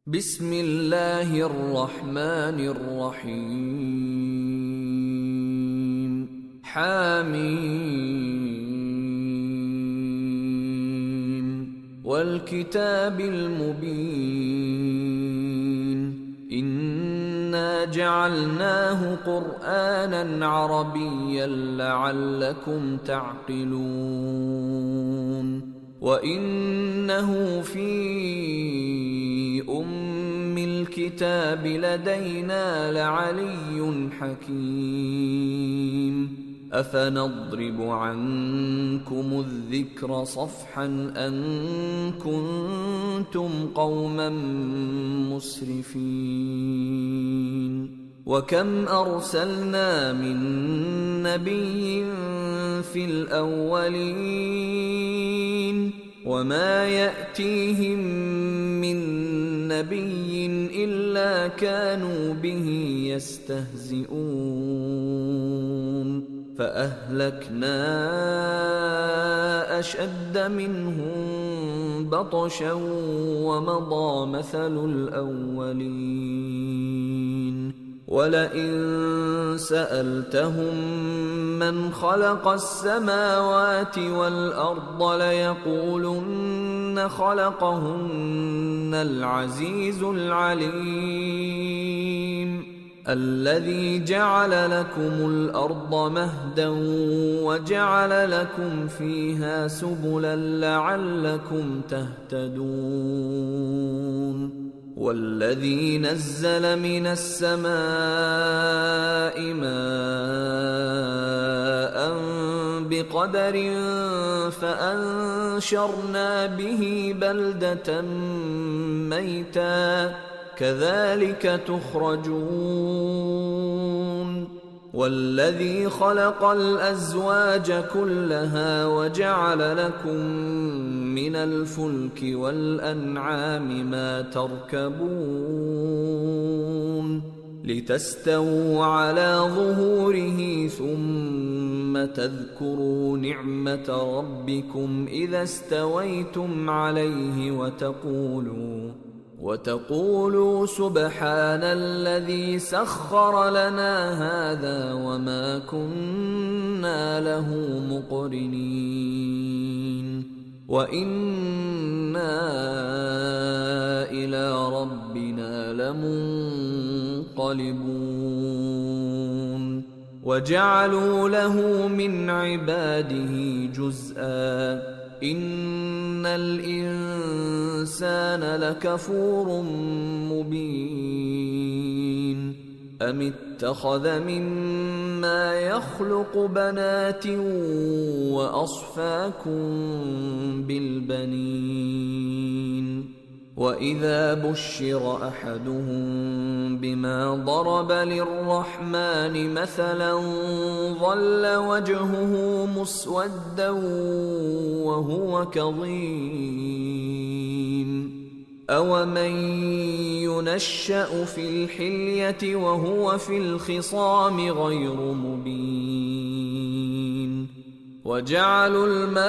بسم الله الرحمن الرحيم حميم والكتاب المبين إنا جعلناه قرآنا عربيا لعلكم تعقلون وإنه في الكتاب لدينا لعلي حكيم أفنضرب عنكم الذكر صفحا أن كنتم قوما مسرفين وكم أرسلنا من نبي في الأولين وما يأتيهم من نبي إلا كانوا به يستهزئون فأهلكنا أشد منهم بطشا ومضى مثل الأولين ولئن سألتهم من خلق السماوات والأرض ليقولن خلقهن العزيز العليم الذي جعل لكم الأرض مهدا وجعل لكم فيها سبلا لعلكم تهتدون والذي نزل من السماء ماء بقدر فأنشرنا به بلدة ميتا كذلك تخرجون والذي خلق الأزواج كلها وجعل لكم من الفلك والأنعام ما تركبون لتستووا على ظهوره ثم تذكروا نعمة ربكم إذا استويتم عليه وتقولوا سبحان الذي سخر لنا هذا وما كنا له مقرنين وإنا إلى ربنا لمنقلبون وجعلوا له من عباده جزءا إن الإنسان لكفور مبين أم اتخذ مما يخلق بنات وأصفاكم بالبنين وإذا بشر أحدهم بما ضرب للرحمن مثلا ظل وجهه مسودا وهو كظيم أومن ينشأ في الحلية وهو في الخصام غير مبين وجعلوا الملائكة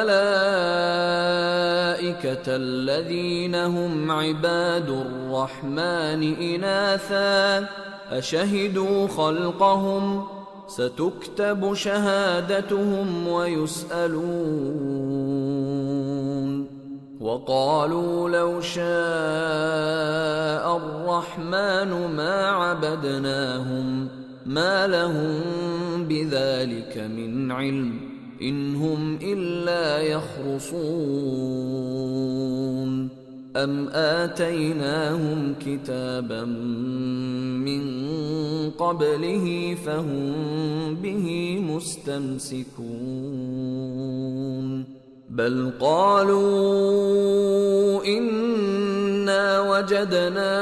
الذين هم عباد الرحمن إناثا أشهدوا خلقهم ستكتب شهادتهم ويسألون وقالوا لو شاء الرحمن ما عبدناهم ما لهم بذلك من علم إن هم إلا يخرصون أم آتيناهم كتابا من قبله فهم به مستمسكون بل قالوا إنا وجدنا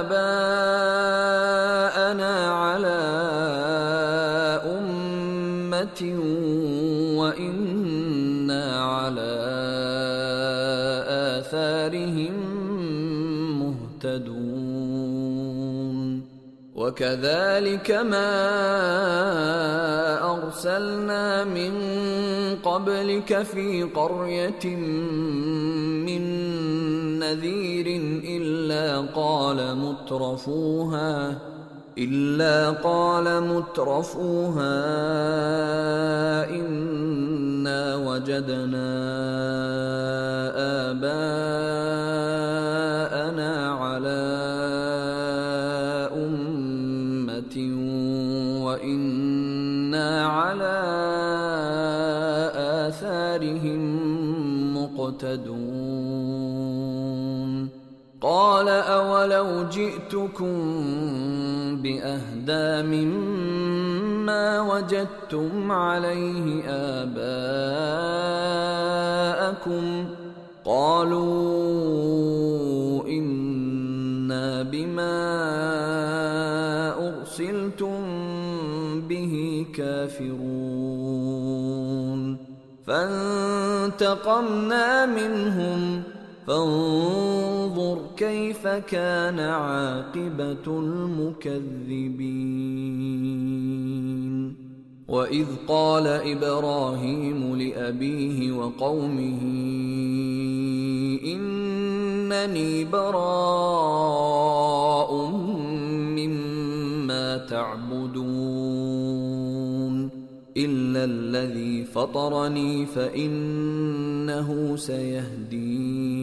آباءنا على وإنا على آثارهم مهتدون وكذلك ما أرسلنا من قبلك في قرية من نذير إلا قال مترفوها إنا وجدنا آباءنا على أمة وإنا على آثارهم مقتدون قال أولو جئتكم بأهدى مما وجدتم عليه آباءكم قالوا إنا بما أرسلتم به كافرون فانتقمنا منهم فانظر كيف كان عاقبة المكذبين وإذ قال إبراهيم لأبيه وقومه إنني براء مما تعبدون إلا الذي فطرني فإنه سيهدين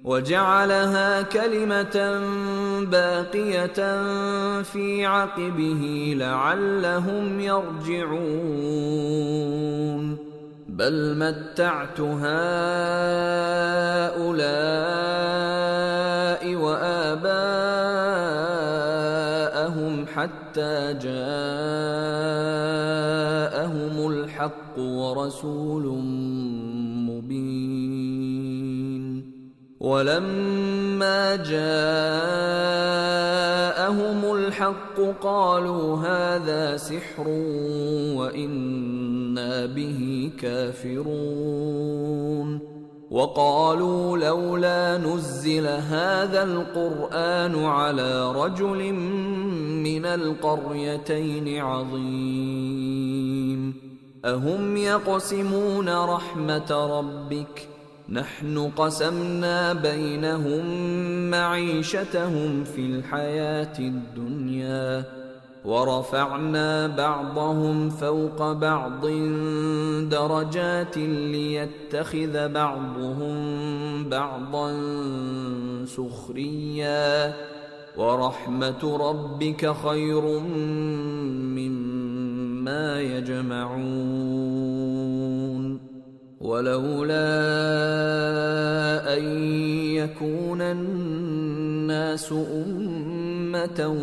وجعلها كلمة باقية في عقبه لعلهم يرجعون بل متعت هؤلاء وآباءهم حتى جاءهم الحق ورسول مبين ولما جاءهم الحق قالوا هذا سحر وإنا به كافرون وقالوا لولا نزل هذا القرآن على رجل من القريتين عظيم أهم يقسمون رحمة ربك نحن قسمنا بينهم معيشتهم في الحياة الدنيا ورفعنا بعضهم فوق بعض درجات ليتخذ بعضهم بعضا سخريا ورحمة ربك خير مما يجمعون ولولا أن يكون الناس أمة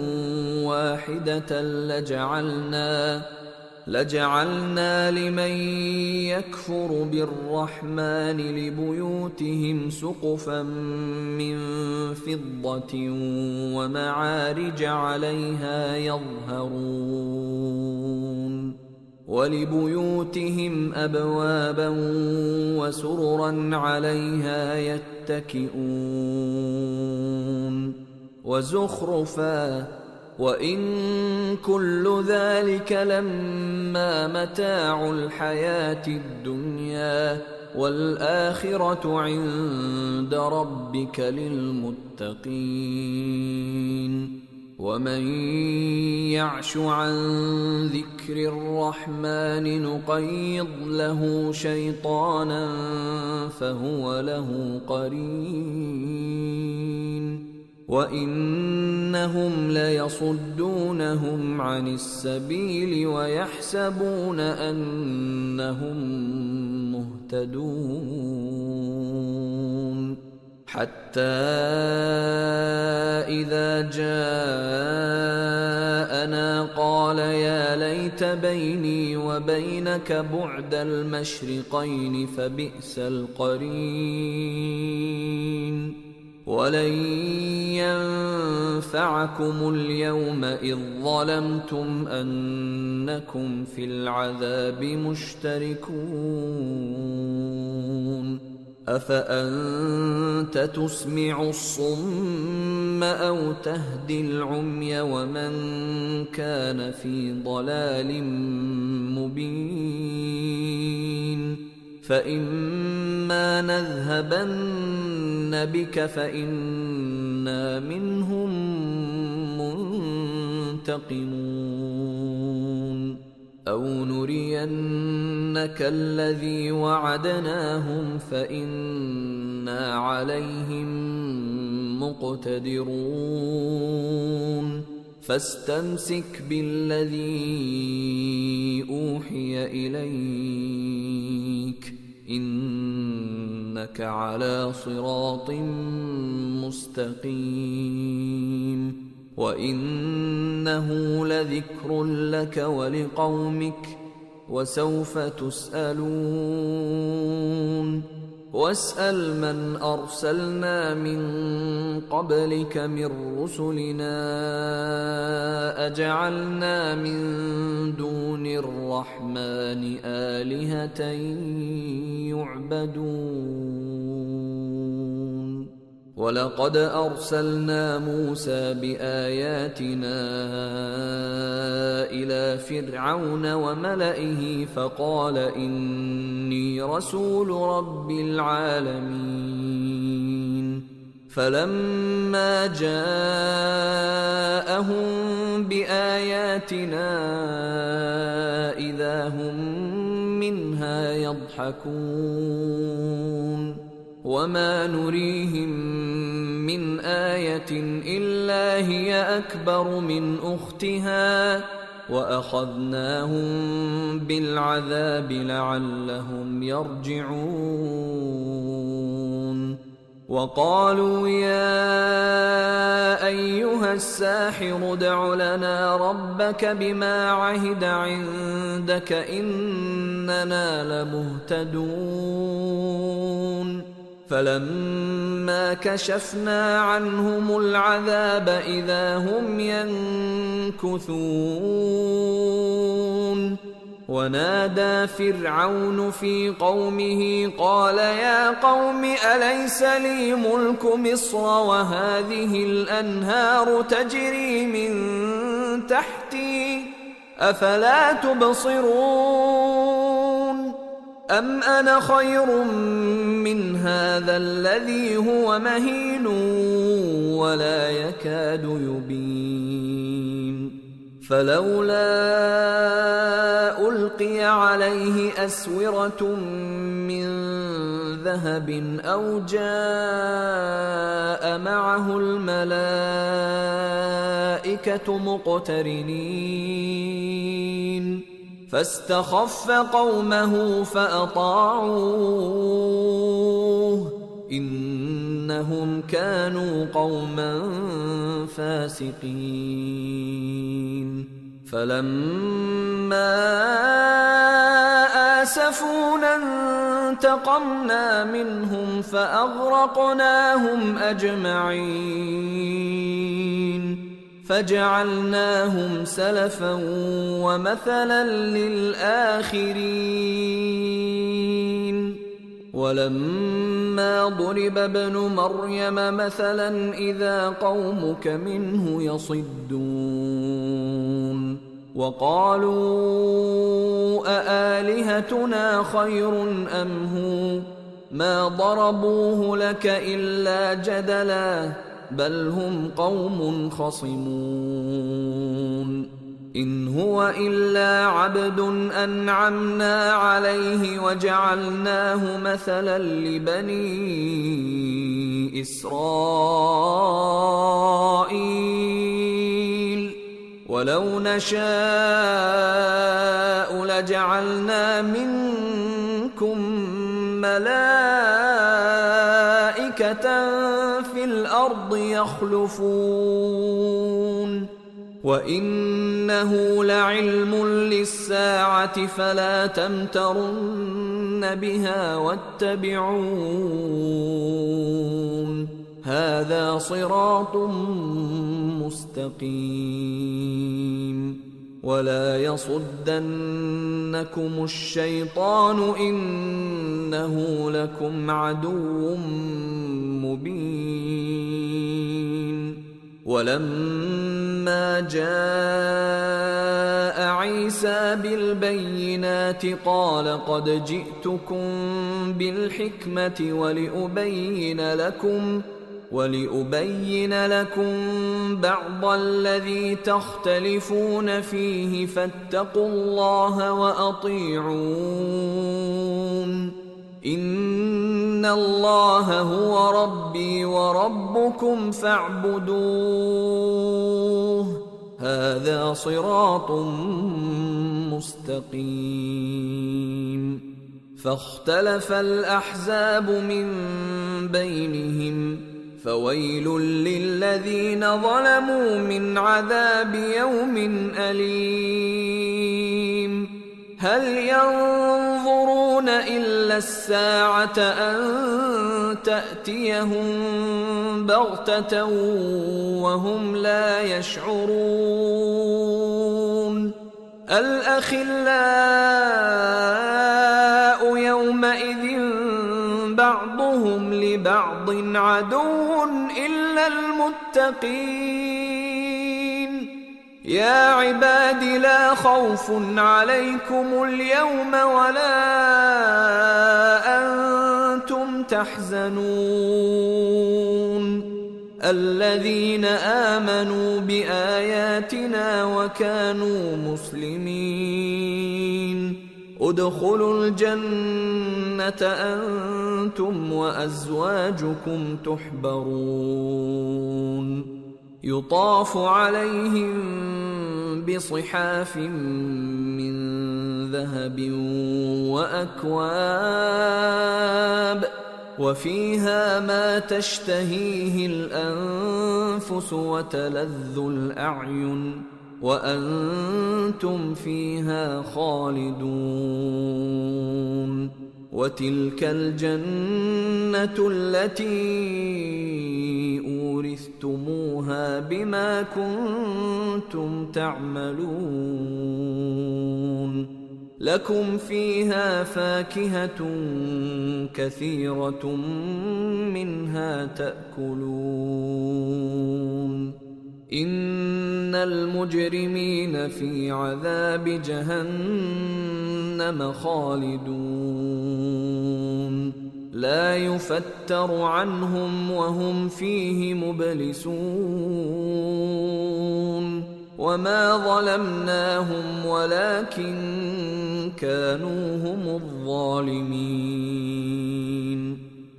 واحدة لجعلنا لمن يكفر بالرحمن لبيوتهم سقفا من فضة ومعارج عليها يظهرون ولبيوتهم أبوابا وسررا عليها يتكئون وزخرفا وإن كل ذلك لما متاع الحياة الدنيا والآخرة عند ربك للمتقين ومن يعش عن ذكر الرحمن نقيض له شيطانا فهو له قرين وإنهم ليصدونهم عن السبيل ويحسبون أنهم مهتدون حتى إذا جاءنا قال يا ليت بيني وبينك بعد المشرقين فبئس القرين ولن ينفعكم اليوم إذ ظلمتم أنكم في العذاب مشتركون أفأنتم أنت تسمع الصم أو تهدي العمي ومن كان في ضلال مبين فإما نذهبن بك فإنا منهم منتقمون أو نرينك الذي وعدناهم فإنا عليهم مقتدرون فاستمسك بالذي أوحي إليك إنك على صراط مستقيم وإنه لذكر لك ولقومك وسوف تسألون واسأل من أرسلنا من قبلك من رسلنا أجعلنا من دون الرحمن آلهة يعبدون ولقد أرسلنا موسى بآياتنا إلى فرعون وملئه فقال إني رسول رب العالمين فلما جاءهم بآياتنا إذا هم منها يضحكون وما نريهم من آية إلا هي أكبر من أختها وأخذناهم بالعذاب لعلهم يرجعون وقالوا يا أيها الساحر ادع لنا ربك بما عهد عندك إننا لمهتدون فلما كشفنا عنهم العذاب إذا هم ينكثون ونادى فرعون في قومه قال يا قوم أليس لي ملك مصر وهذه الأنهار تجري من تحتي أفلا تبصرون أم أنا خير من هذا الذي هو مهين ولا يكاد يبين فلولا ألقي عليه أسورة من ذهب أو جاء معه الملائكة مقترنين فاستخف قومه فأطاعوه إنهم كانوا قوما فاسقين فلما آسفونا انتقمنا منهم فأغرقناهم أجمعين فجعلناهم سلفا ومثلا للآخرين ولما ضرب ابن مريم مثلا إذا قومك منه يصدون وقالوا أآلهتنا خير أم هو ما ضربوه لك إلا جدلا بل هم قوم خصمون إن هو إلا عبد أنعمنا عليه وجعلناه مثلا لبني إسرائيل ولو نشاء لجعلنا منكم ملائكة في الأرض يخلفون وإنه لعلم للساعة فلا تمترن بها واتبعون هذا صراط مستقيم ولا يصدنكم الشيطان إنه لكم عدو مبين. ولما جاء عيسى بالبينات قال قد جئتكم بالحكمة ولأبين لكم بعض الذي تختلفون فيه فاتقوا الله وأطيعون إن الله هو ربي وربكم فاعبدوه هذا صراط مستقيم. فاختلف الأحزاب من بينهم فويل للذين ظلموا من عذاب يوم أليم. هل ينظرون إلا الساعة أن تأتيهم بغتة وهم لا يشعرون. الأخلاء يومئذ بعضهم لبعض عدو إلا المتقين. يا عباد لا خوف عليكم اليوم ولا أنتم تحزنون الذين آمنوا بآياتنا وكانوا مسلمين ادخلوا الجنة أنتم وأزواجكم تحبرون يطاف عليهم بصحاف من ذهب وأكواب وفيها ما تشتهيه الأنفس وتلذ الأعين وأنتم فيها خالدون. وتلك الجنة التي أورثتموها بما كنتم تعملون لكم فيها فاكهة كثيرة منها تأكلون. إن المجرمين في عذاب جهنم خالدون لا يفتر عنهم وهم فيه مبلسون. وما ظلمناهم ولكن كانوا هم الظالمين.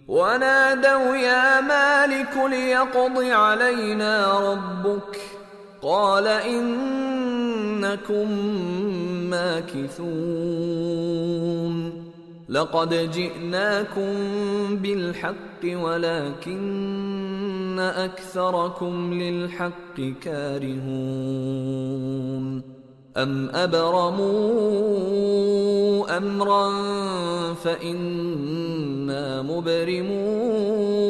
ونادوا يا مالك ليقض علينا ربك قال إنكم ماكثون. لقد جئناكم بالحق ولكن أكثركم للحق كارهون. أم أبرموا أمرا فإنا مبرمون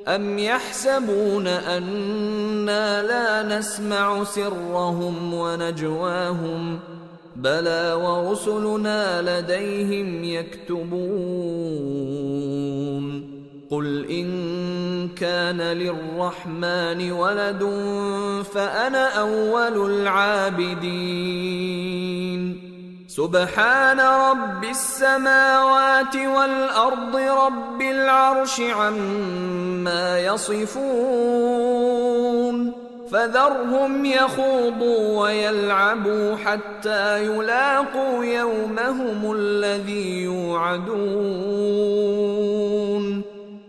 أم يحسبون أنا لا نسمع سرهم ونجواهم بلى ورسلنا لديهم يكتبون. قل إن كان للرحمن ولد فأنا أول العابدين. سبحان رب السماوات والأرض رب العرش عما يصفون. فذرهم يخوضوا ويلعبوا حتى يلاقوا يومهم الذي يوعدون.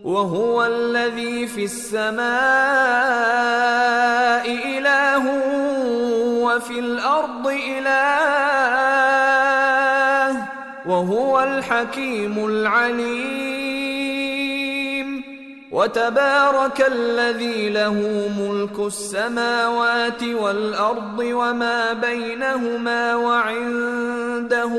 وهو الذي في السماء إله وفي الأرض إله وهو الحكيم العليم. وتبارك الذي له ملك السماوات والأرض وما بينهما وعنده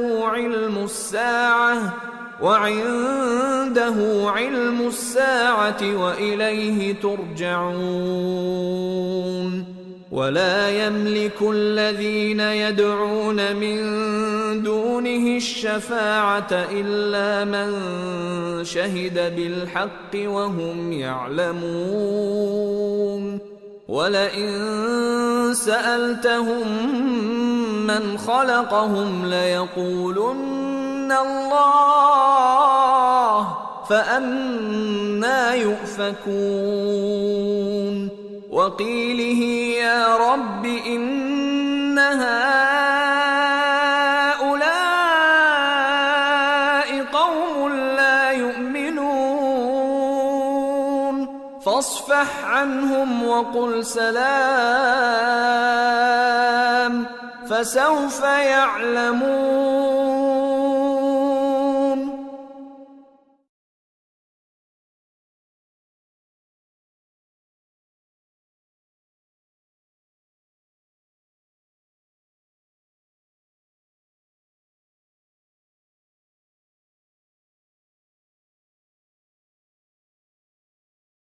علم الساعة وإليه ترجعون. ولا يملك الذين يدعون من دونه الشفاعة إلا من شهد بالحق وهم يعلمون ولئن سألتهم من خلقهم ليقولن الله فأنى يؤفكون وقيله يا رب إن هؤلاء قوم لا يؤمنون فاصفح عنهم وقل سلام فسوف يعلمون